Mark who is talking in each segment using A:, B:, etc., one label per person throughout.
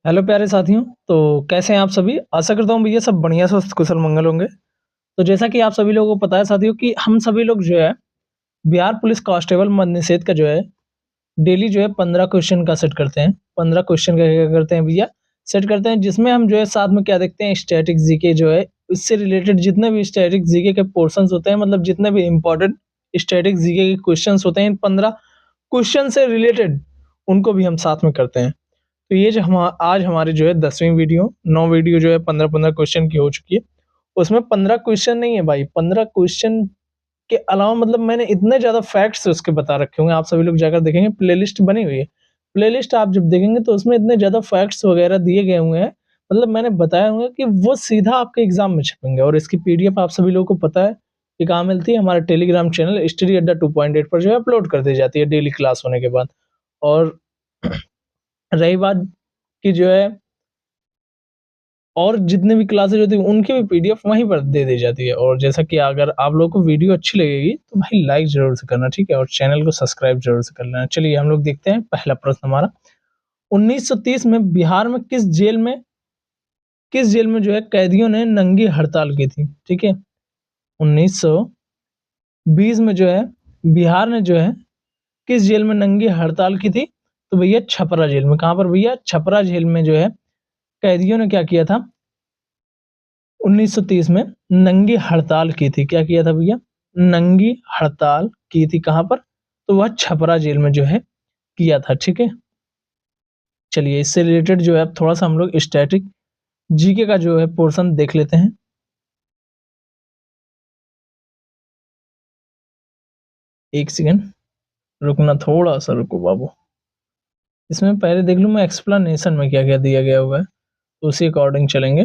A: Hello प्यारे साथियों, तो कैसे हैं आप सभी? आशा करता हूँ भैया सब बढ़िया स्वस्थ कुशल मंगल होंगे। तो जैसा कि आप सभी लोगों को पता है साथियों कि हम सभी लोग जो है बिहार पुलिस कांस्टेबल मद निषेध का जो है डेली जो है 15 क्वेश्चन का सेट करते हैं। 15 क्वेश्चन का क्या करते हैं भैया सेट करते हैं, जिसमें हम जो है साथ में क्या देखते हैं स्टैटिक जीके जो है इससे रिलेटेड जितने भी स्टैटिक जीके के पोर्शंस होते हैं, मतलब जितने भी इम्पोर्टेंट स्टैटिक जीके के क्वेश्चंस होते हैं, इन 15 क्वेश्चन से रिलेटेड उनको भी हम साथ में करते हैं। तो ये जो हम आज हमारी जो है 10वीं वीडियो 9 वीडियो जो है 15-15 क्वेश्चन की हो चुकी है। उसमें 15 क्वेश्चन नहीं है भाई, 15 क्वेश्चन के अलावा मतलब मैंने इतने ज़्यादा फैक्ट्स उसके बता रखे होंगे, आप सभी लोग जाकर देखेंगे प्लेलिस्ट बनी हुई है। प्लेलिस्ट आप जब देखेंगे तो उसमें इतने ज़्यादा फैक्ट्स वगैरह दिए गए हुए हैं, मतलब मैंने बताया होंगे कि वो सीधा आपके एग्ज़ाम में छपेंगे। और इसकी पीडीएफ आप सभी लोगों को पता है कि कहाँ मिलती है, हमारे टेलीग्राम चैनल स्टडी अड्डा 2.8 पर जो है अपलोड कर दी जाती है डेली क्लास होने के बाद। और रही बात कि जो है और जितने भी क्लासेज होती है उनकी भी पीडीएफ वहीं पर दे दी जाती है। और जैसा कि अगर आप लोगों को वीडियो अच्छी लगेगी तो भाई लाइक जरूर से करना, ठीक है, और चैनल को सब्सक्राइब जरूर से कर लेना। चलिए हम लोग देखते हैं पहला प्रश्न हमारा। 1930 में बिहार में किस जेल में जो है कैदियों ने नंगी हड़ताल की थी? ठीक है, 1920 में जो है बिहार ने जो है किस जेल में नंगी हड़ताल की थी? तो भैया छपरा जेल में। कहाँ पर भैया? छपरा जेल में जो है कैदियों ने क्या किया था 1930 में? नंगी हड़ताल की थी। क्या किया था भैया? नंगी हड़ताल की थी। कहाँ पर? तो वह छपरा जेल में जो है किया था। ठीक है, चलिए इससे रिलेटेड जो है अब थोड़ा सा हम लोग स्टैटिक जीके का जो है पोर्शन देख लेते हैं। एक सेकंड रुकना, थोड़ा सा रुको बाबू। इसमें पहले देख लूँ मैं एक्सप्लेनेशन में क्या क्या दिया गया हुआ है, तो उसी अकॉर्डिंग चलेंगे।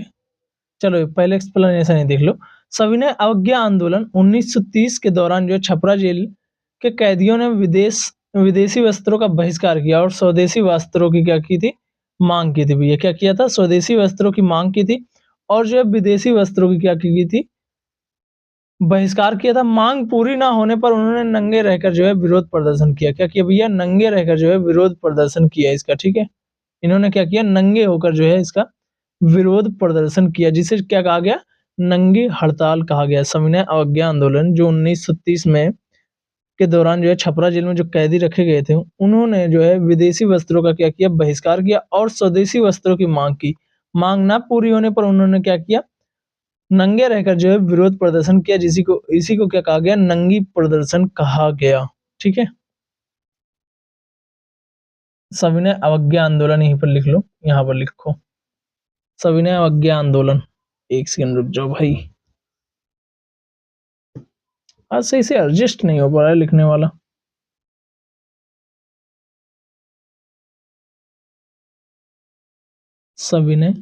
A: चलो पहले एक्सप्लेनेशन ही देख लो। सविनय अवज्ञा आंदोलन 1930 के दौरान जो छपरा जेल के कैदियों ने विदेशी वस्त्रों का बहिष्कार किया और स्वदेशी वस्त्रों की क्या की थी? मांग की थी। भैया क्या किया था? स्वदेशी वस्त्रों की मांग की थी और जो है विदेशी वस्त्रों की क्या की थी? बहिष्कार किया था। मांग पूरी ना होने पर उन्होंने नंगे रहकर जो है विरोध प्रदर्शन किया। क्या किया भैया? नंगे रहकर जो है विरोध प्रदर्शन किया इसका। ठीक है, इन्होंने क्या किया? नंगे होकर जो है इसका विरोध प्रदर्शन किया, जिसे क्या कहा गया? नंगी हड़ताल कहा गया। सविनय अवज्ञा आंदोलन जो 1930 में के दौरान जो है छपरा जेल में जो कैदी रखे गए थे, उन्होंने जो है विदेशी वस्त्रों का क्या किया? बहिष्कार किया और स्वदेशी वस्त्रों की मांग की। मांग ना पूरी होने पर उन्होंने क्या किया? नंगे रहकर जो है विरोध प्रदर्शन किया, इसी को क्या कहा गया? नंगी प्रदर्शन कहा गया। ठीक है, सविनय अवज्ञा आंदोलन यहीं पर लिख लो, यहाँ पर लिखो सविनय अवज्ञा आंदोलन। एक सेकंड रुक जाओ भाई, आज सही से एडजस्ट नहीं हो पा रहा है लिखने वाला। सविनय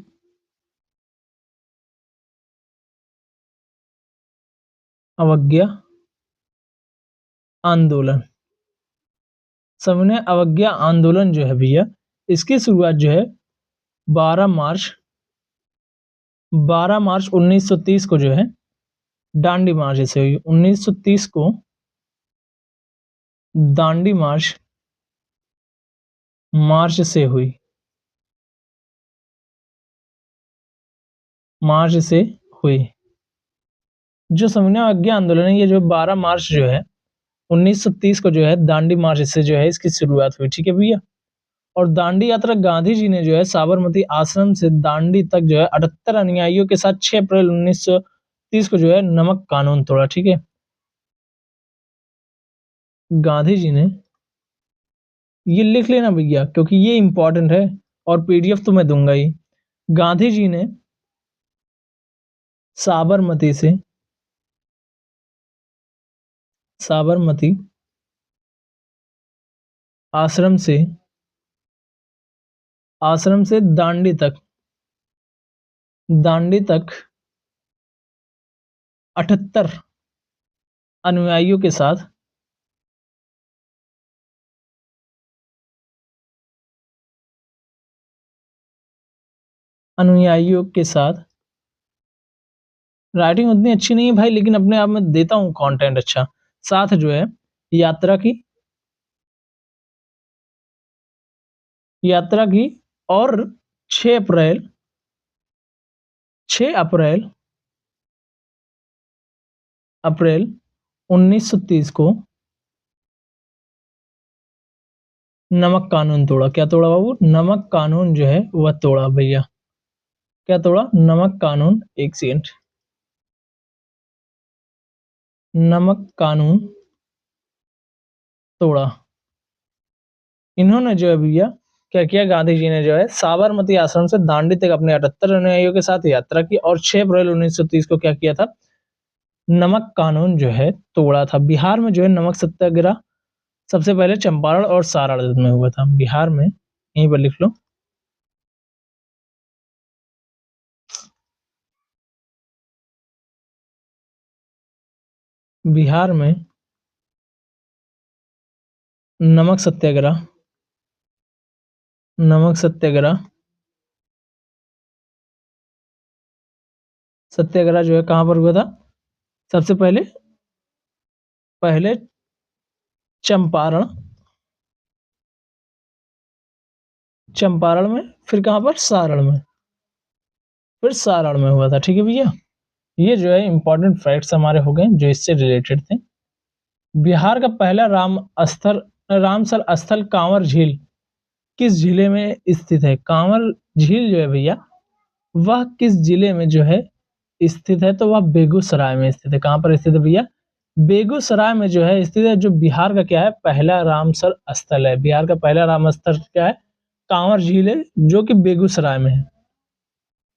A: अवज्ञा आंदोलन। सविनय अवज्ञा आंदोलन जो है भैया, इसकी शुरुआत जो है 12 मार्च 1930 को जो है दांडी मार्च से हुई। 1930 को दांडी मार्च से हुई। मार्च से हुई जो सविनय अवज्ञा आंदोलन है, ये जो 12 मार्च जो है 1930 को जो है दांडी मार्च से जो है इसकी शुरुआत हुई। ठीक है भैया, और दांडी यात्रा गांधी जी ने जो है साबरमती आश्रम से दांडी तक जो है 78 अनुयायियों के साथ 6 अप्रैल 1930 को जो है नमक कानून तोड़ा। ठीक है, गांधी जी ने, ये लिख लेना भैया क्योंकि ये इंपॉर्टेंट है और पीडीएफ तो मैं दूंगा ही। गांधी जी ने साबरमती से साबरमती आश्रम से दांडी तक 78 अनुयायियों के साथ राइटिंग उतनी अच्छी नहीं है भाई, लेकिन अपने आप में देता हूँ कंटेंट अच्छा। साथ जो है यात्रा की यात्रा की और 6 अप्रैल 6 अप्रैल अप्रैल 1930 को नमक कानून तोड़ा। क्या तोड़ा बाबू? नमक कानून जो है वह तोड़ा भैया। क्या तोड़ा? नमक कानून। एक सेकंड। नमक कानून तोड़ा। इन्होंने जो है भैया क्या किया, गांधी जी ने जो है साबरमती आश्रम से दांडी तक अपने 78 अनुयायियों के साथ यात्रा की और 6 अप्रैल 1930 को क्या किया था, नमक कानून जो है तोड़ा था। बिहार में जो है नमक सत्याग्रह सबसे पहले चंपारण और सारण में हुआ था। बिहार में, यहीं पर लिख लो, बिहार में नमक सत्याग्रह सत्याग्रह जो है कहां पर हुआ था? सबसे पहले चंपारण में, फिर कहां पर? सारण में, फिर सारण में हुआ था। ठीक है भैया, ये जो है इंपॉर्टेंट फैक्ट्स हमारे हो गए जो इससे रिलेटेड थे। बिहार का पहला रामसर स्थल कांवर झील किस जिले में स्थित है? कांवर झील जो है भैया वह किस जिले में जो है स्थित है? तो वह बेगूसराय में स्थित है। कहां पर स्थित है भैया? बेगूसराय में जो है स्थित है। जो बिहार का क्या है, पहला रामसर स्थल है। बिहार का पहला राम स्थल क्या है? कांवर झील है, जो कि बेगूसराय में है।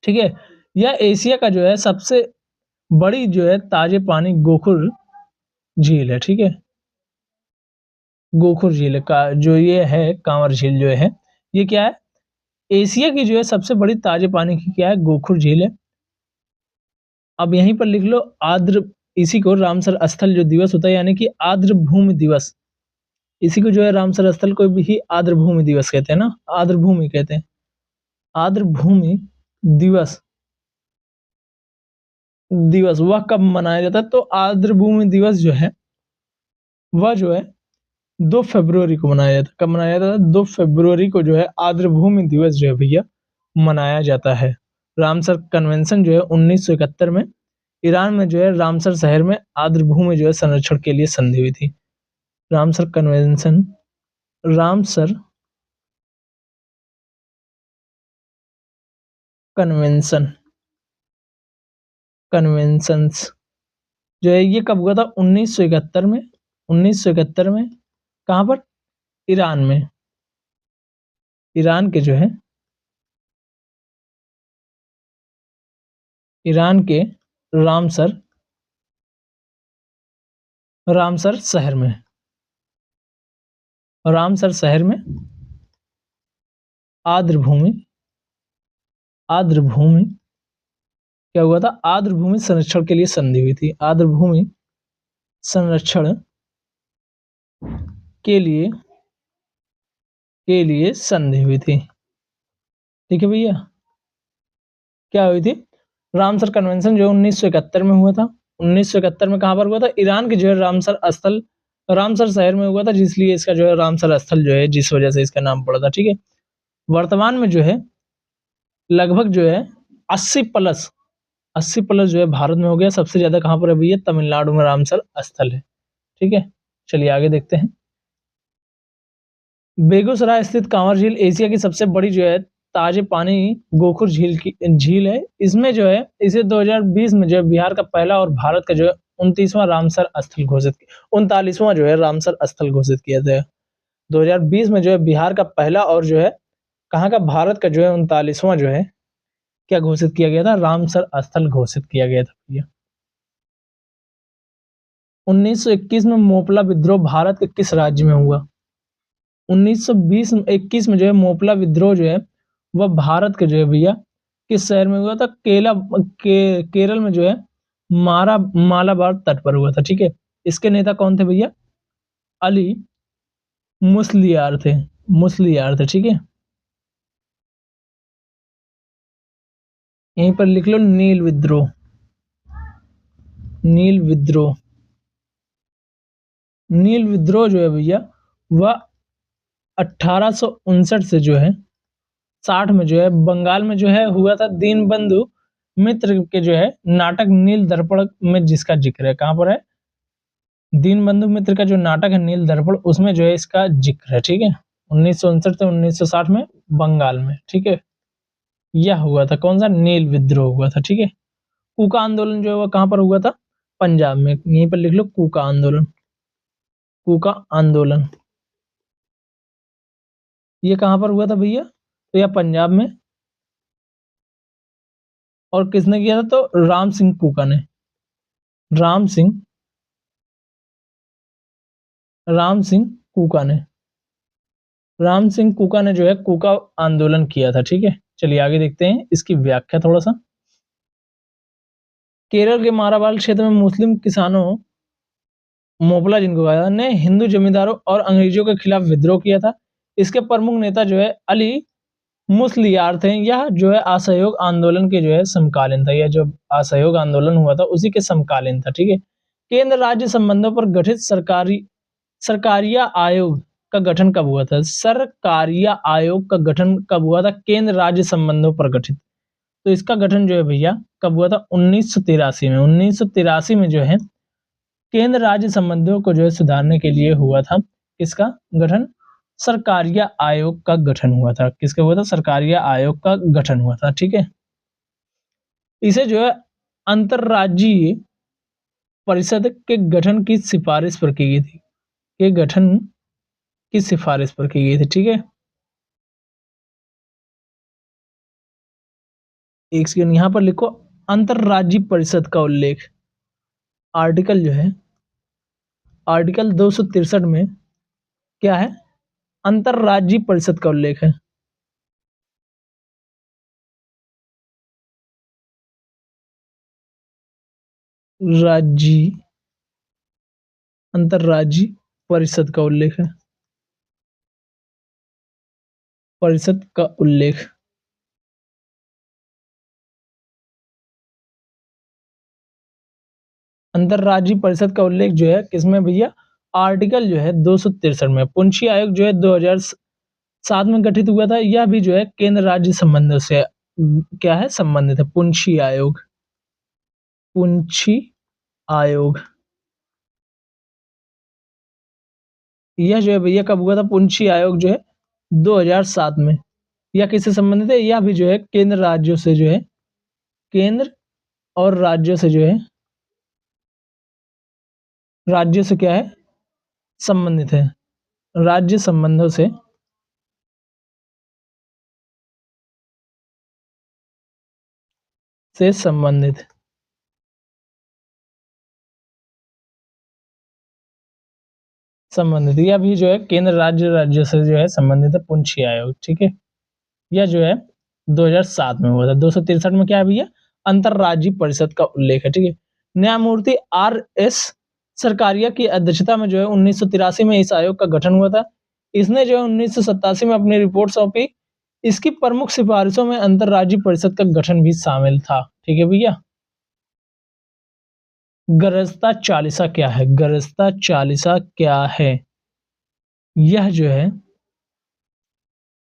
A: ठीक है, यह एशिया का जो है सबसे बड़ी जो है ताजे पानी गोखुर झील है। ठीक है, गोखुर झील का जो ये है, कांवर झील जो है, ये क्या है? एशिया की जो है सबसे बड़ी ताजे पानी की क्या है? गोखुर झील है। अब यहीं पर लिख लो आर्द्र, इसी को रामसर स्थल जो दिवस होता है, यानी कि आर्द्र भूमि दिवस, इसी को जो है रामसर स्थल को भी आर्द्र भूमि दिवस कहते हैं ना, आर्द्र भूमि कहते हैं। आर्द्र भूमि दिवस वह कब मनाया जाता है? तो आर्द्र भूमि दिवस जो है वह जो है 2 फरवरी को मनाया जाता है। कब मनाया जाता है? 2 फरवरी को जो है आर्द्र भूमि दिवस जो है भैया मनाया जाता है। रामसर कन्वेंशन जो है 1971 में ईरान में जो है रामसर शहर में आर्द्र भूमि जो है संरक्षण के लिए संधि हुई थी। Ramsar convention, Ramsar convention conventions जो है ये कब हुआ था? 1971 में। 1971 में कहां पर? ईरान में। ईरान के जो है, ईरान के रामसर रामसर शहर में, रामसर शहर में आर्द्र भूमि क्या हुआ था? आर्द्र भूमि संरक्षण के लिए संधि हुई थी। आर्द्र भूमि संरक्षण के लिए संधि हुई थी। ठीक है भैया, क्या हुई थी? रामसर कन्वेंशन जो 1971 में हुआ था। 1971 में कहां पर हुआ था? ईरान के जो है रामसर शहर में हुआ था, जिसलिए इसका जो है रामसर स्थल जो है, जिस वजह से इसका नाम पड़ा था। ठीक है, वर्तमान में जो है लगभग जो है 80 प्लस जो है भारत में हो गया। सबसे ज्यादा कहां पर है भैया? तमिलनाडु में रामसर स्थल है। ठीक है, चलिए आगे देखते हैं। बेगूसराय स्थित कांवर झील एशिया की सबसे बड़ी जो है ताजे पानी गोखुर झील है। इसमें जो है इसे 2020 में जो है बिहार का पहला और भारत का जो है 39वां रामसर स्थल घोषित 39वां जो है रामसर स्थल घोषित किया गया। 2020 में जो है बिहार का पहला और जो है कहाँ का? भारत का जो है 39वां जो है क्या घोषित किया गया था? रामसर स्थल घोषित किया गया था भैया। 1921 में मोपला विद्रोह भारत के किस राज्य में हुआ? 1921 में जो है मोपला विद्रोह जो है वह भारत के जो है भैया किस शहर में हुआ था? केरल में जो है मालाबार तट पर हुआ था। ठीक है, इसके नेता कौन थे भैया? अली मुस्लियार थे। ठीक है, यहीं पर लिख लो नील विद्रोह। नील विद्रोह जो है भैया वह 1859 से जो है 60 में जो है बंगाल में जो है हुआ था दीनबंधु मित्र के जो है नाटक नील दर्पण में जिसका जिक्र है। कहाँ पर है? दीनबंधु मित्र का जो नाटक है नील दर्पण, उसमें जो है इसका जिक्र है। ठीक है, 1959 से 1960 में बंगाल में। ठीक है, यह हुआ था कौन सा? नील विद्रोह हुआ था। ठीक है, कूका आंदोलन जो है वो कहाँ पर हुआ था? पंजाब में। यहीं पर लिख लो कूका आंदोलन। कूका आंदोलन ये कहाँ पर हुआ था भैया? तो यह पंजाब में। और किसने किया था? तो राम सिंह कूका ने। राम सिंह कूका ने। राम सिंह कूका ने जो है कूका आंदोलन किया था। ठीक है, चलिए आगे देखते हैं इसकी व्याख्या थोड़ा सा। केरल के मारावाड़ क्षेत्र में मुस्लिम किसानों मोपला जिनको कहा ने हिंदू जमींदारों और अंग्रेजों के खिलाफ विद्रोह किया था। इसके प्रमुख नेता जो है अली मुस्लियार थे। यह जो है असहयोग आंदोलन के जो है समकालीन था। यह जो असहयोग आंदोलन हुआ था उसी के समकालीन था। ठीक है, केंद्र राज्य संबंधों पर गठित सरकारिया आयोग का गठन कब हुआ था? सरकारिया आयोग का गठन कब हुआ था? केंद्र राज्य संबंधों पर गठित। तो इसका गठन जो है भैया कब हुआ था? 1983 में। 1983 में जो है केंद्र राज्य संबंधों को जो है सुधारने के लिए हुआ था। किसका गठन? सरकारिया आयोग का गठन हुआ था। किसका हुआ था? सरकारिया आयोग का गठन हुआ था। ठीक है, इसे जो है अंतरराज्यीय परिषद के गठन की सिफारिश पर की गई थी। के गठन की सिफारिश पर की गई थी। ठीक है, एक सेकंड यहां पर लिखो अंतरराज्यीय परिषद का उल्लेख। आर्टिकल जो है आर्टिकल 263 में क्या है? अंतरराज्यीय परिषद का उल्लेख है। राज्य अंतरराज्यीय परिषद का उल्लेख है। परिषद का उल्लेख। अंतरराज्यीय परिषद का उल्लेख जो है किसमें भैया? आर्टिकल जो है 263 में। पुंछी आयोग जो है 2007 में गठित हुआ था। यह भी जो है केंद्र राज्य संबंधों से क्या है? संबंधित है। पुंछी आयोग। पुंछी आयोग यह जो है भैया कब हुआ था? पुंछी आयोग जो है 2007 में। यह किससे संबंधित है? यह भी जो है केंद्र राज्यों से जो है केंद्र और राज्यों से जो है राज्यों से क्या है? संबंधित है। राज्य संबंधों से संबंधित। यह भी जो है केंद्र राज्यों से जो है संबंधित है। पुंछी आयोग। ठीक है, यह जो है 2007 में हुआ था। 263 में क्या है भैया? अंतरराज्यीय परिषद का उल्लेख है। ठीक है, न्यायमूर्ति RS सरकारिया की अध्यक्षता में जो है 1983 में इस आयोग का गठन हुआ था। इसने जो है 1987 में अपनी रिपोर्ट सौंपी। इसकी प्रमुख सिफारिशों में अंतरराज्यीय परिषद का गठन भी शामिल था। ठीक है भैया, गरजता चालीसा क्या है? गरजता चालीसा क्या है? यह जो है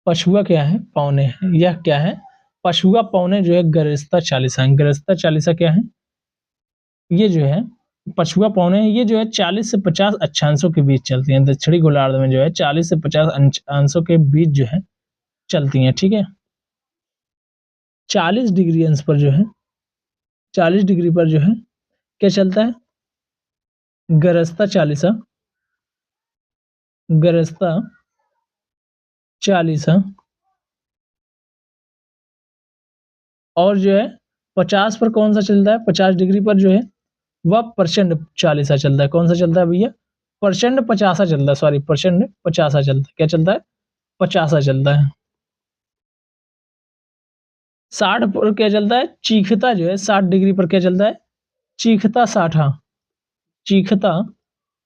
A: पछुआ क्या है? पौने है। यह क्या है? पछुआ पौने जो है गरजता चालीसा है। गरजता चालीसा क्या है? ये जो है पछुआ पौने है। ये जो है 40 से 50 अक्षांशों के बीच चलती हैं। दक्षिणी गोलार्ध में जो है 40 से 50 अंशों के बीच जो है चलती हैं। ठीक है, 40 डिग्री अंश पर जो है 40 डिग्री पर जो है क्या चलता है? गरजता चालीसा। गरजता चालीसा। और जो है 50 पर कौन सा चलता है? 50 डिग्री पर जो है वह प्रचंड चालीसा चलता है। कौन सा चलता है भैया? प्रचंड पचासा चलता है। सॉरी, प्रचंड पचासा चलता है। क्या चलता है? पचासा चलता है। 60 पर क्या चलता है? चीखता जो है 60 डिग्री पर क्या चलता है? चीखता साठा। चीखता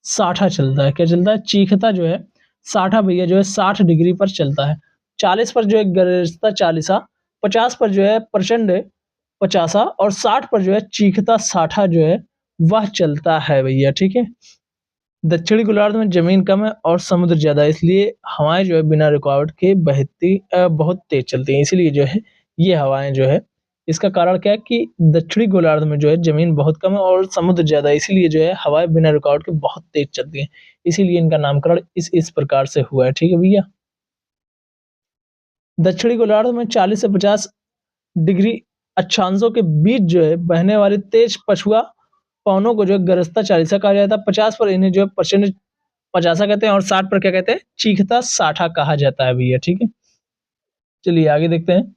A: साठा चलता है। क्या चलता है? चीखता जो है साठा भैया जो है 60 डिग्री पर चलता है। 40 पर जो है गरजता चालीसा, 50 पर जो है प्रचंड पचासा और 60 पर जो है चीखता साठा जो है वह चलता है भैया। ठीक है, दक्षिणी गोलार्ध में जमीन कम है और समुद्र ज्यादा है, इसलिए हवाएं जो है बिना रुकावट के बहती बहुत तेज चलती हैं। इसीलिए जो है ये हवाएं जो है, इसका कारण क्या है कि दक्षिणी गोलार्ध में जो है जमीन बहुत कम है और समुद्र ज्यादा है, इसीलिए जो है हवाएं बिना रुकावट के बहुत तेज चलती हैं। इसीलिए इनका नामकरण इस प्रकार से हुआ है। ठीक है भैया। दक्षिणी गोलार्ध में 40 से 50 डिग्री अक्षांशों के बीच जो है बहने वाली तेज पछुआ पवनों को जो है गरजता चालीसा कहा जाता है। 50 पर इन्हें जो है प्रचंड पचासा कहते हैं और 60 पर क्या कहते हैं, चीखता साठा कहा जाता है भैया। ठीक है, चलिए आगे देखते हैं।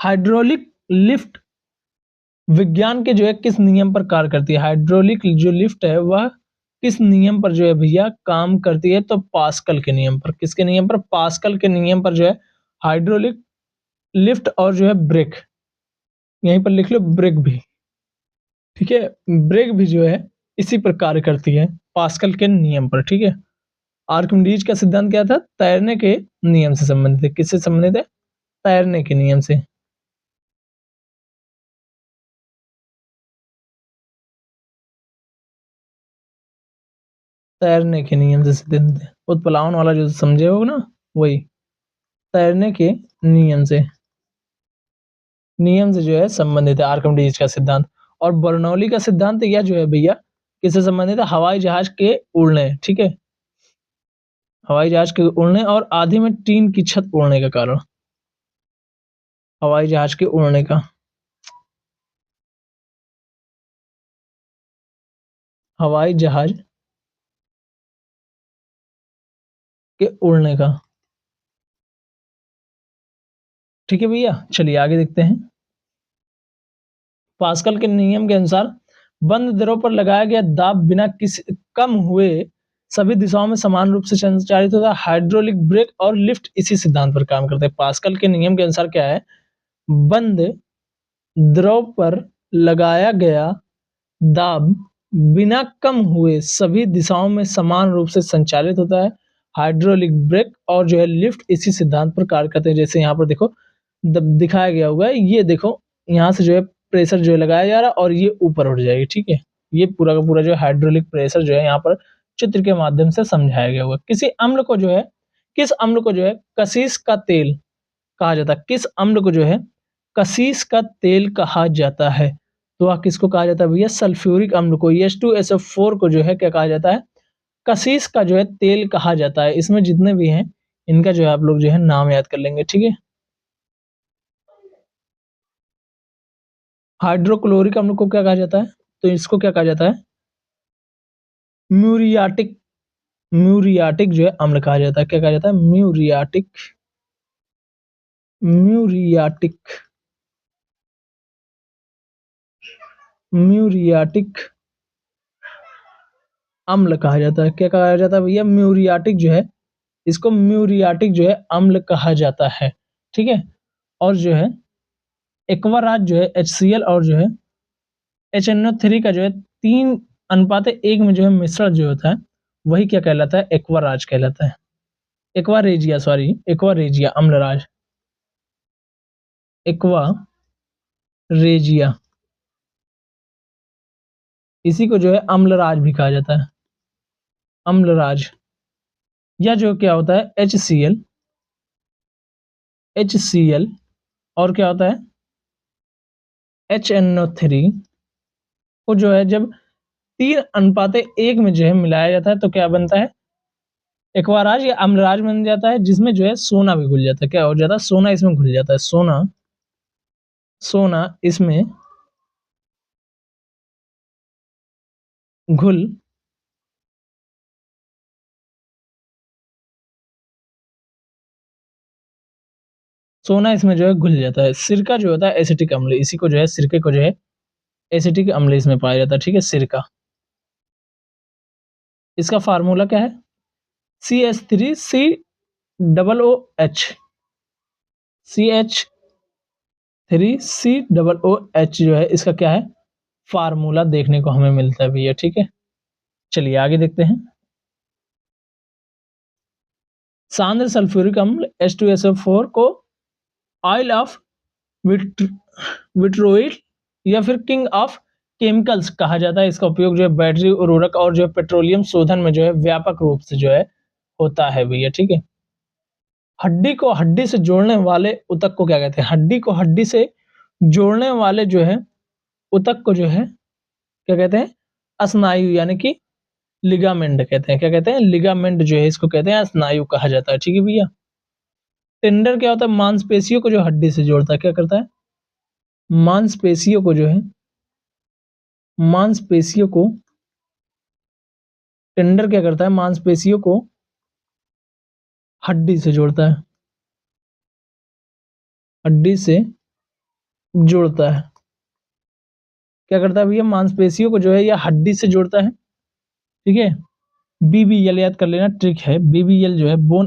A: हाइड्रोलिक लिफ्ट विज्ञान के जो है किस नियम पर कार्य करती है? हाइड्रोलिक जो लिफ्ट है वह किस नियम पर जो है भैया काम करती है? तो पास्कल के नियम पर। किसके नियम पर? पास्कल के नियम पर जो है हाइड्रोलिक लिफ्ट और जो है ब्रेक, यहीं पर लिख लो ब्रेक भी। ठीक है, ब्रेक भी जो है इसी पर कार्य करती है, पास्कल के नियम पर। ठीक है। आर्किमिडीज का सिद्धांत क्या था? तैरने के नियम से संबंधित है। किससे संबंधित है? तैरने के नियम से। तैरने के नियम से सिद्धांत है। उत्प्लावन वाला जो समझे हो ना, वही तैरने के नियम से जो है संबंधित है आर्किमिडीज का सिद्धांत। और बर्नौली का सिद्धांत यह जो है भैया किससे संबंधित है? हवाई जहाज के उड़ने। ठीक है, हवाई जहाज के उड़ने और आधी में टीन की छत उड़ने का कारण, हवाई जहाज के उड़ने का, हवाई जहाज के उड़ने का। ठीक है भैया, चलिए आगे देखते हैं। पास्कल के नियम के अनुसार बंद दरों पर लगाया गया दाब बिना किसी कम हुए सभी दिशाओं में समान रूप से संचालित होता है। हाइड्रोलिक ब्रेक और लिफ्ट इसी सिद्धांत पर काम करते हैं। पास्कल के नियम के अनुसार क्या है? बंद द्रव पर लगाया गया दाब बिना कम हुए सभी दिशाओं में समान रूप से संचालित होता है। हाइड्रोलिक ब्रेक और जो है लिफ्ट इसी सिद्धांत पर कार्य करते हैं। जैसे यहाँ पर देखो दिखाया गया होगा, ये देखो यहाँ से जो है प्रेशर जो है लगाया जा रहा है और ये ऊपर उठ जाएगी। ठीक है, ये पूरा का पूरा जो हाइड्रोलिक प्रेशर जो है यहाँ पर चित्र के माध्यम से समझाया गया होगा। किसी अम्ल को जो है, किस अम्ल को जो है कसीस का तेल कहा जाता है? किस अम्ल को जो है कसीस का तेल कहा जाता है? तो वह किसको कहा जाता है भैया? सल्फ्यूरिक अम्ल को, H2SO4 को जो है क्या कहा जाता है? कसीस का जो है तेल कहा जाता है। इसमें जितने भी हैं इनका जो है आप लोग जो है नाम याद कर लेंगे। ठीक है। हाइड्रोक्लोरिक अम्ल को क्या कहा जाता है? तो इसको क्या कहा जाता है? म्यूरियाटिक, म्यूरियाटिक जो है अम्ल कहा जाता है। क्या कहा जाता है? म्यूरियाटिक, म्यूरियाटिक, म्यूरियाटिक अम्ल कहा जाता है। क्या कहा जाता है भैया? म्यूरियाटिक जो है, इसको म्यूरियाटिक जो है अम्ल कहा जाता है। ठीक है। और जो है एक्वाराज जो है HCl और जो है HNO3 का जो है 3:1 में जो है मिश्रण जो होता है वही क्या कहलाता है? एक्वाराज कहलाता है। Aqua regia, sorry aqua regia Amalraj, aqua regia, इसी को जो है अम्लराज भी कहा जाता है। अम्लराज। या जो क्या होता है HCl, HCl और क्या होता है HNO3 को जो है जब 3:1 में जो है मिलाया जाता है तो क्या बनता है? एक्वाराज या अम्लराज बन जाता है, जिसमें जो है सोना भी घुल जाता है। क्या हो जाता है? सोना इसमें घुल जाता है। सोना, सोना इसमें घुल सोना इसमें जो है घुल जाता है। सिरका जो होता है एसिटिक अम्ल, इसी को जो है सिरके को जो है एसिटिक अम्ल इसमें पाया जाता है। ठीक है, सिरका। इसका फार्मूला क्या है? CH3COOH, CH3COOH जो है इसका क्या है? फार्मूला देखने को हमें मिलता है भैया। ठीक है, चलिए आगे देखते हैं। सांद्र सल्फ्यूरिक अम्ल H2SO4 को ऑयल ऑफ विट्रोइल या फिर किंग ऑफ केमिकल्स कहा जाता है। इसका उपयोग जो है बैटरी, उर्वरक और जो है पेट्रोलियम शोधन में जो है व्यापक रूप से जो है होता है भैया, ठीक है। हड्डी को हड्डी से जोड़ने वाले ऊतक को क्या कहते हैं? हड्डी को हड्डी से जोड़ने वाले जो है ऊतक को जो है क्या कहते हैं? स्नायु यानी कि लिगामेंट कहते हैं। क्या कहते हैं? लिगामेंट जो है इसको कहते हैं, स्नायु कहा जाता है, ठीक है भैया। टेंडर क्या होता है? मांसपेशियों को जो हड्डी से जोड़ता है, क्या करता है? मांसपेशियों को जो है, मांसपेशियों को टेंडर क्या करता है? मांसपेशियों को हड्डी से जोड़ता है, हड्डी से जोड़ता है। क्या करता है भैया? मांसपेशियों को जो है या हड्डी से जोड़ता है, ठीक है। बीबीएल याद कर लेना, ट्रिक है। बीबीएल जो है बोन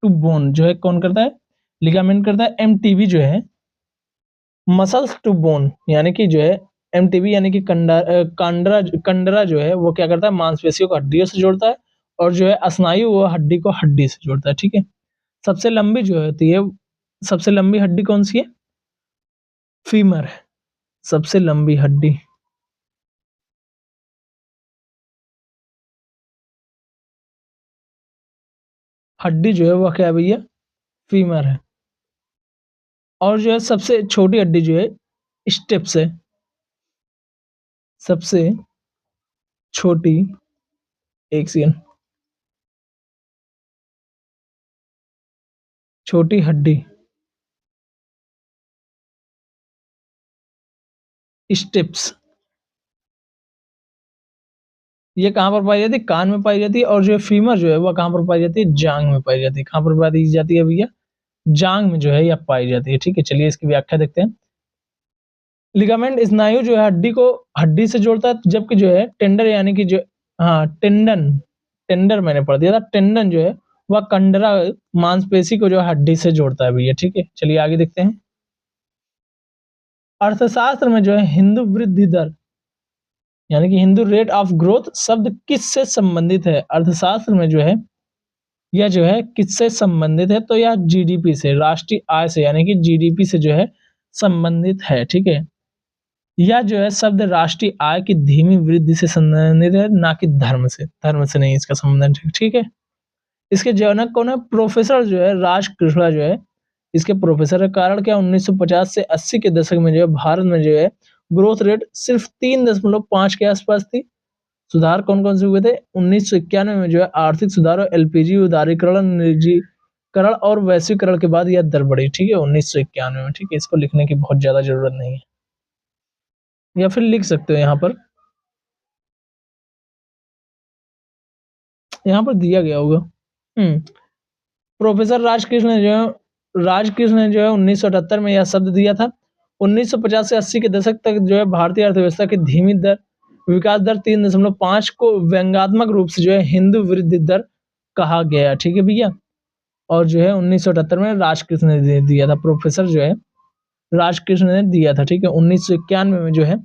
A: टू बोन जो है कौन करता है? लिगामेंट करता है। एमटीबी जो है मसल्स टू बोन यानी कि जो है एमटीबी यानी कि कंडरा जो है वो क्या करता है? मांसपेशियों को हड्डियों से जोड़ता है, और जो है स्नायु वो हड्डी को हड्डी से जोड़ता है, ठीक है। सबसे लंबी जो होती है, सबसे लंबी हड्डी कौन सी है? फीमर है सबसे लंबी हड्डी। हड्डी जो है वो क्या है भैया? फीमर है। और जो है सबसे छोटी हड्डी जो है स्टेप्स है, सबसे छोटी एक्सियन, छोटी हड्डी स्टेप्स। ये कहाँ पर पाई जाती है? कान में पाई जाती है। और जो है फीमर जो है वह कहाँ पर पाई जाती है? जांग में पाई जाती है। कहाँ पर पाई जाती है भैया? जांग में जो है यह पाई जाती है, ठीक है। चलिए इसकी व्याख्या देखते हैं। लिगामेंट स्नायु जो है हड्डी को हड्डी से जोड़ता है, जबकि जो है टेंडर यानी कि जो टेंडन, टेंडर मैंने पढ़ दिया था। टेंडन जो है वह कंडरा मांसपेशी को जो है हड्डी से जोड़ता है भैया, ठीक है। चलिए आगे देखते हैं। अर्थशास्त्र में जो है हिंदू वृद्धि दर यानी कि हिंदू रेट ऑफ ग्रोथ शब्द किससे संबंधित है? अर्थशास्त्र में जो है यह जो है किससे संबंधित है? तो यह जीडीपी से, राष्ट्रीय आय से यानी कि जीडीपी से जो है संबंधित है, ठीक है। यह जो है शब्द राष्ट्रीय आय की धीमी वृद्धि से संबंधित है, ना कि धर्म से। धर्म से नहीं इसका संबंध, ठीक है। इसके जनक कौन है? प्रोफेसर जो है राजकृष्णा जो है इसके प्रोफेसर है। कारण क्या? 1950 से 80 के दशक में जो है भारत में जो है ग्रोथ रेट सिर्फ 3.5 के आसपास थी। सुधार कौन कौन से हुए थे? 1991 में जो है आर्थिक सुधार और एलपीजी उदारीकरण, निजीकरण और वैश्वीकरण के बाद यह दर बढ़ी, ठीक है। 1991 में, ठीक है। इसको लिखने की बहुत ज्यादा जरूरत नहीं है, या फिर लिख सकते हो यहाँ पर, यहाँ पर दिया गया होगा। प्रोफेसर राजकृष्ण ने जो है 1978 में यह शब्द दिया था। 1950 से 80 के दशक तक जो है भारतीय अर्थव्यवस्था की धीमी दर विकास दर 3.5 को व्यंग्यात्मक रूप से जो है हिंदू वृद्धि दर कहा गया, ठीक है भैया। और जो है 1978 में राजकृष्ण ने दिया था, प्रोफेसर जो है राजकृष्ण ने दिया था, ठीक है। 1991 में जो है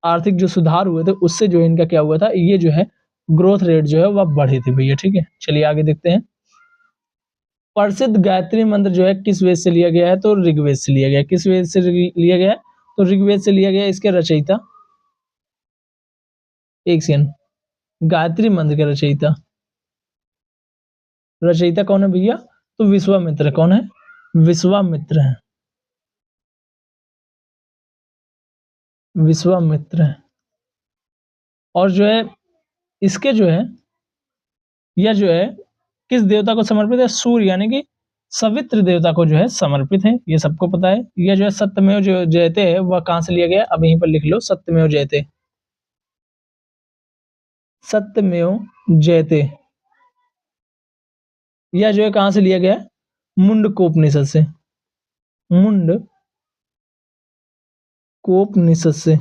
A: आर्थिक जो सुधार हुए थे उससे जो है इनका क्या हुआ था? ये जो है ग्रोथ रेट जो है वह बढ़ी थी भैया, ठीक है। चलिए आगे देखते हैं। प्रसिद्ध गायत्री मंत्र जो है किस वेद से लिया गया है? तो ऋग्वेद से लिया गया है। किस वेद से लिया गया है? तो ऋग्वेद से लिया गया है। इसके रचयिता एक सेकंड, गायत्री मंत्र के रचयिता, रचयिता कौन है भैया? तो विश्वामित्र। कौन है? विश्वामित्र है, विश्वामित्र है। और जो है इसके जो है यह जो है किस देवता को समर्पित है? सूर्य यानी कि सवित्र देवता को जो है समर्पित है, ये सबको पता है। यह जो है सत्यमेव जो जयते है वह कहां से लिया गया? अब यहीं पर लिख लो, सत्यमेव जयते, सत्यमेव जयते। यह जो है कहां से लिया गया? मुंडकोपनिषद से, मुंडकोपनिषद से।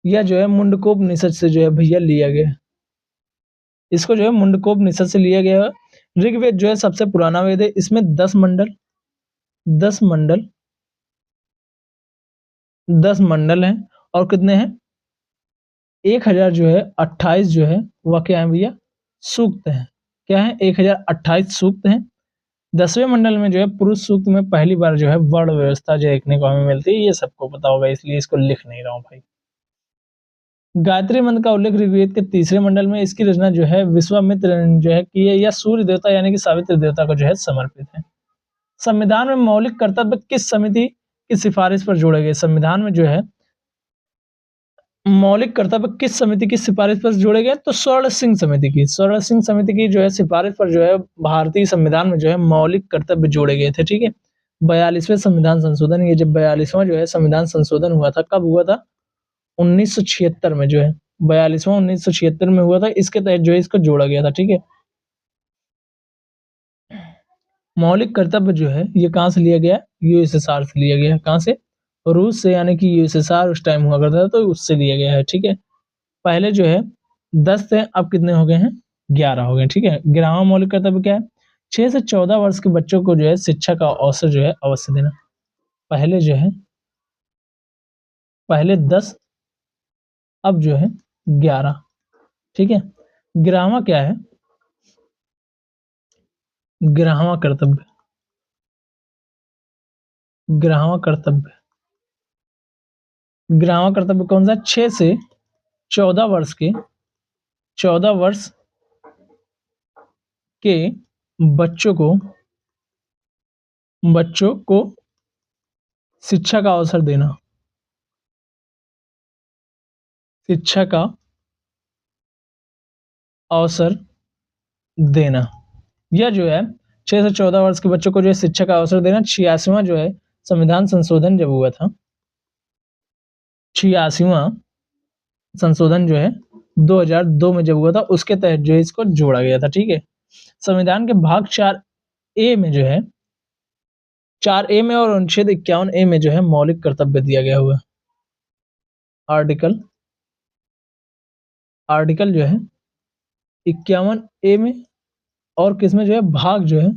A: यह जो है मुंडकोपनिषद से जो है भैया लिया गया। इसको जो है मुंडकोपनिषद से लिया गया है। ऋग्वेद जो है सबसे पुराना वेद है। इसमें 10 मंडल, 10 मंडल, 10 मंडल हैं। और कितने हैं? 1000 जो है 28 जो है वह क्या है भैया? सूक्त हैं। क्या है? 1028 सूक्त हैं। 10वें मंडल में जो है पुरुष सूक्त में पहली बार जो है वर्ण व्यवस्था जो देखने को हमें मिलती है, ये सबको पता होगा, इसलिए इसको लिख नहीं रहा हूँ भाई। गायत्री मंत्र का उल्लेख ऋग्वेद के 3रे मंडल में, इसकी रचना जो है विश्वामित्र ने जो है की है, या सूर्य देवता यानी कि सावित्री देवता को जो है समर्पित है। संविधान में मौलिक कर्तव्य किस समिति की सिफारिश पर जोड़े गए? संविधान में जो है मौलिक कर्तव्य किस समिति की सिफारिश पर जोड़े गए? तो स्वर्ण सिंह समिति की। स्वर्ण सिंह समिति की जो है सिफारिश पर जो है भारतीय संविधान में जो है मौलिक कर्तव्य जोड़े गए थे, ठीक है। 42वें संविधान संशोधन, ये जब 42वां जो है संविधान संशोधन हुआ था, कब हुआ था? 1976 में जो है 42वां 1976 में हुआ था, इसके तहत जो है इसको जोड़ा गया था, ठीक है। मौलिक कर्तव्य जो है ये कहाँ से लिया गया? यूएसएसआर से लिया गया है। कहाँ से? रूस से, यानी कि यूएसएसआर उस टाइम हुआ करता था, तो उससे लिया गया है, ठीक है। पहले जो है 10 थे, अब कितने हो गए हैं? 11 हो गए, ठीक है। 11वां मौलिक कर्तव्य क्या है? 6 से 14 वर्ष के बच्चों को जो है शिक्षा का अवसर जो है अवश्य देना। पहले जो है पहले 10, अब जो है 11, ठीक है। 11वां क्या है? 11वां कर्तव्य, 11वां कर्तव्य, 11वां कर्तव्य कौन सा? 6 से 14 वर्ष के 14 वर्ष के बच्चों को शिक्षा का अवसर देना। शिक्षा का अवसर देना, यह जो है 6 से 14 वर्ष के बच्चों को जो है शिक्षा का अवसर देना। 86वां जो है संविधान संशोधन जब हुआ था, 86वां संशोधन जो है 2002 में जब हुआ था, उसके तहत जो है इसको जोड़ा गया था, ठीक है। संविधान के भाग 4A में जो है 4A में और अनुच्छेद 51A में जो है मौलिक कर्तव्य दिया गया हुआ। आर्टिकल जो है 51A में, और किसमें जो है भाग जो है,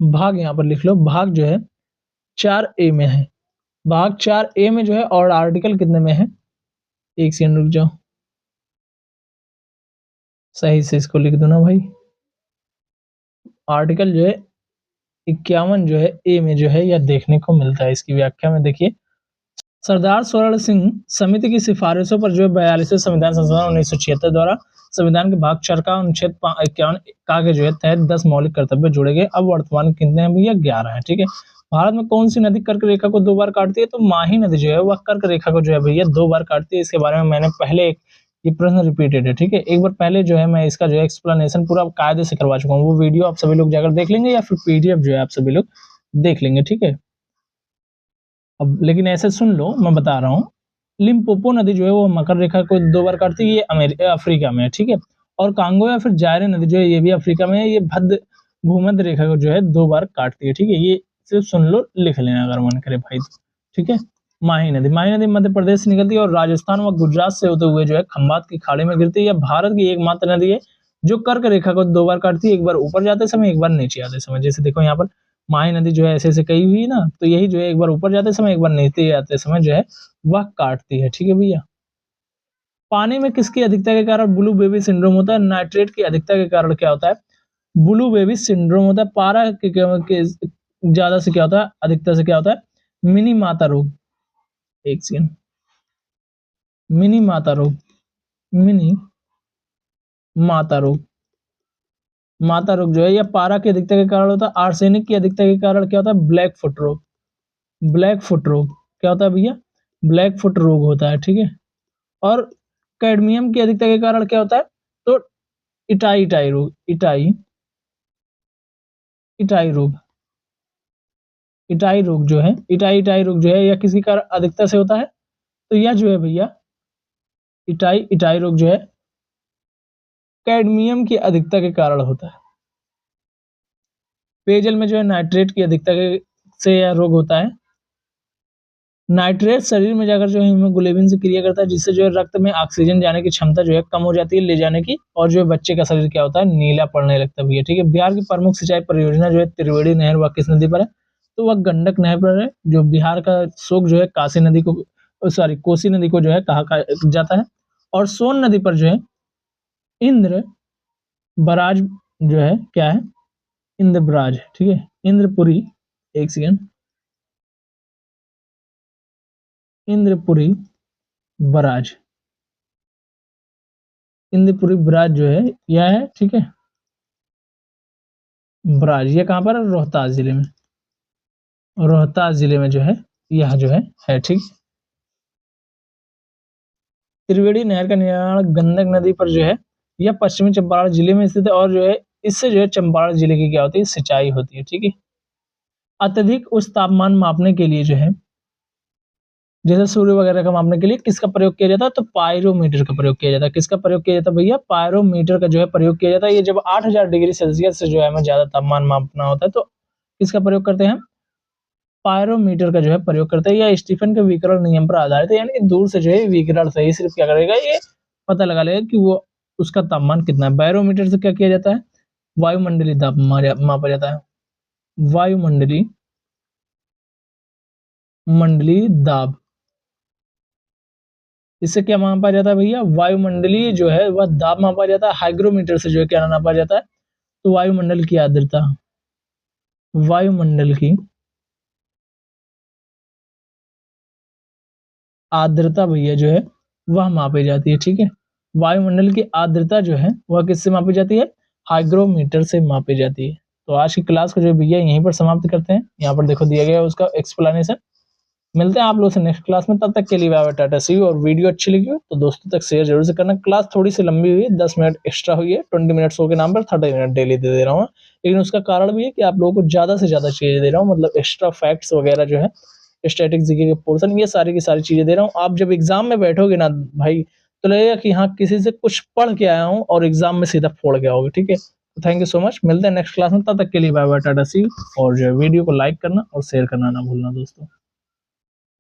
A: भाग यहाँ पर लिख लो, भाग जो है 4A में है। भाग 4A में जो है, और आर्टिकल कितने में है? एक सेकंड रुक जाओ, सही से इसको लिख दो ना भाई। आर्टिकल जो है 51 जो है ए में जो है यह देखने को मिलता है। इसकी व्याख्या में देखिए, सरदार स्वर्ण सिंह समिति की सिफारिशों पर जो है 42वें संविधान संशोधन 1976 द्वारा संविधान के भाग 4 का अनुच्छेद 51 का के जो है तहत 10 मौलिक कर्तव्य जोड़े गए। अब वर्तमान कितने हैं भैया? 11 है, ठीक है। भारत में कौन सी नदी कर्क रेखा को 2 बार काटती है? तो माही नदी जो है वह कर्क रेखा को जो है भैया 2 बार काटती है। इसके बारे में मैंने पहले ये प्रश्न रिपीटेड है, ठीक है। एक बार पहले जो है मैं इसका जो है एक्सप्लेनेशन पूरा कायदे से करवा चुका हूँ, वो वीडियो आप सभी लोग जाकर देख लेंगे, या फिर पीडीएफ जो है आप सभी लोग देख लेंगे, ठीक है। अब लेकिन ऐसे सुन लो, मैं बता रहा हूँ, लिम्पोपो नदी जो है वो मकर रेखा को 2 बार काटती है, ये अफ्रीका में है, ठीक है। और कांगो या फिर जायरे नदी जो है ये भी अफ्रीका में है, ये भूमध्य रेखा को जो है 2 बार काटती है, ठीक है। ये सिर्फ सुन लो, लिख लेना अगर मन करे भाई तो, ठीक है। माही नदी मध्य प्रदेश से निकलती है और राजस्थान व गुजरात से होते हुए जो है खंबात की खाड़ी में गिरती है। यह भारत की एकमात्र नदी है जो कर्क रेखा को 2 बार काटती है, एक बार ऊपर जाते समय, एक बार नीचे आते समय। जैसे देखो यहाँ पर माही नदी जो है ऐसे कही हुई ना, तो यही जो है एक बार ऊपर जाते समय, एक बार नीचे आते समय जो है वह काटती है, ठीक है भैया। पानी में किसकी अधिकता के कारण ब्लू बेबी सिंड्रोम होता है? नाइट्रेट की अधिकता के कारण क्या होता है? ब्लू बेबी सिंड्रोम होता है। पारा के ज्यादा से क्या होता है? अधिकता से क्या होता है? मिनी माता रोग। एक सेकंड, मिनी माता रोग, मिनी माता रोग, माता रोग जो है यह पारा की अधिकता के कारण होता है। आर्सेनिक की अधिकता के कारण क्या होता है? ब्लैक फुट रोग। ब्लैक फुट रोग क्या होता है भैया? ब्लैक फुट रोग होता है, ठीक है। और कैडमियम की अधिकता के कारण क्या होता है? तो इटाई इटाई रोग, इटाई इटाई रोग, इटाई रोग जो है, इटाई रोग जो है यह किसी कारण अधिकता से होता है? तो यह जो है भैया इटाई रोग जो है कैडमियम की अधिकता के कारण होता है। पेयजल में जो है नाइट्रेट की अधिकता से यह रोग होता है। नाइट्रेट शरीर में जाकर जो है हीमोग्लोबिन से क्रिया करता है, जिससे जो है रक्त में ऑक्सीजन जाने की क्षमता जो है कम हो जाती है ले जाने की, और जो है बच्चे का शरीर क्या होता है? नीला पड़ने लगता है भैया, ठीक है। बिहार की प्रमुख सिंचाई परियोजना जो है त्रिवेणी नहर, वह किस नदी पर है? तो वह गंडक नहर पर है। जो बिहार का शोक जो है कोसी नदी को जो है कहा जाता है। और सोन नदी पर जो है इंद्र बराज जो है क्या है? इंद्रब्राज, ठीक है, इंद्रपुरी, एक second, Indrapuri barrage, Indrapuri barrage जो है यह है, ठीक है, बराज, ये कहाँ पर है? रोहतास जिले में, रोहतास जिले में जो है यह जो है ठीक। त्रिवेणी नहर का निर्माण गंडक नदी पर जो है यह पश्चिमी चंपारण जिले में स्थित है और जो है इससे जो है चंपारण जिले की क्या होती है? सिंचाई होती है, ठीक है। अत्यधिक उच्च तापमान मापने के लिए जो है, जैसे सूर्य वगैरह का मापने के लिए किसका प्रयोग किया जाता है? तो पायरोमीटर का प्रयोग किया जाता है। किसका प्रयोग किया जाता है भैया? पायरोमीटर का जो है प्रयोग किया जाता है। ये जब 8000 डिग्री सेल्सियस से जो है हमें ज्यादा तापमान मापना होता है तो किसका प्रयोग करते हैं? पायरोमीटर का जो है प्रयोग करते हैं। या स्टीफन के विकिरण नियम पर आधारित है, यानी कि दूर से जो है विकिरण से ही सिर्फ क्या करेगा? ये पता लगा लेगा कि वो उसका तापमान कितना है। बैरोमीटर से क्या किया जाता है? वायुमंडलीय दाब मापा जाता है। वायुमंडलीय दाब, इससे क्या मापा जाता है भैया? वायुमंडलीय जो है वह दाब मापा जाता है। हाइग्रोमीटर से जो है क्या नापा जाता है? तो वायुमंडल की आर्द्रता, वायुमंडल की आर्द्रता भैया जो है वह मापी जाती है, ठीक है। वायुमंडल की आर्द्रता जो है वह किससे मापी जाती है? हाइग्रोमीटर से मापी जाती है। तो आज की क्लास को जो भैया यहीं पर समाप्त करते हैं। यहाँ पर देखो दिया गया है उसका एक्सप्लेनेशन। मिलते हैं आप लोगों से नेक्स्ट क्लास में, तब तक के लिए bye bye, tata see you. और वीडियो अच्छी लगी हो तो दोस्तों तक शेयर जरूर से करना। क्लास थोड़ी सी लंबी हुई है, 10 मिनट एक्स्ट्रा हुई है। 20 मिनट शो के नाम पर 30 मिनट डेली दे रहा हूँ, लेकिन उसका कारण भी है कि आप लोगों को ज्यादा से ज्यादा चीजें दे रहा हूँ, मतलब एक्स्ट्रा फैक्ट्स वगैरह जो है, स्टैटिक जीके के पोर्शन, ये सारी की सारी चीजें दे रहा हूँ। आप जब एग्जाम में बैठोगे ना भाई, तो लगेगा कि हाँ किसी से कुछ पढ़ के आया हूँ और एग्जाम में सीधा फोड़ के आओगे, ठीक है। थैंक यू सो मच, मिलते हैं नेक्स्ट क्लास में, तब तक के लिए बाय बाय, टाटा सी। और जो है वीडियो को लाइक करना और शेयर करना ना भूलना दोस्तों।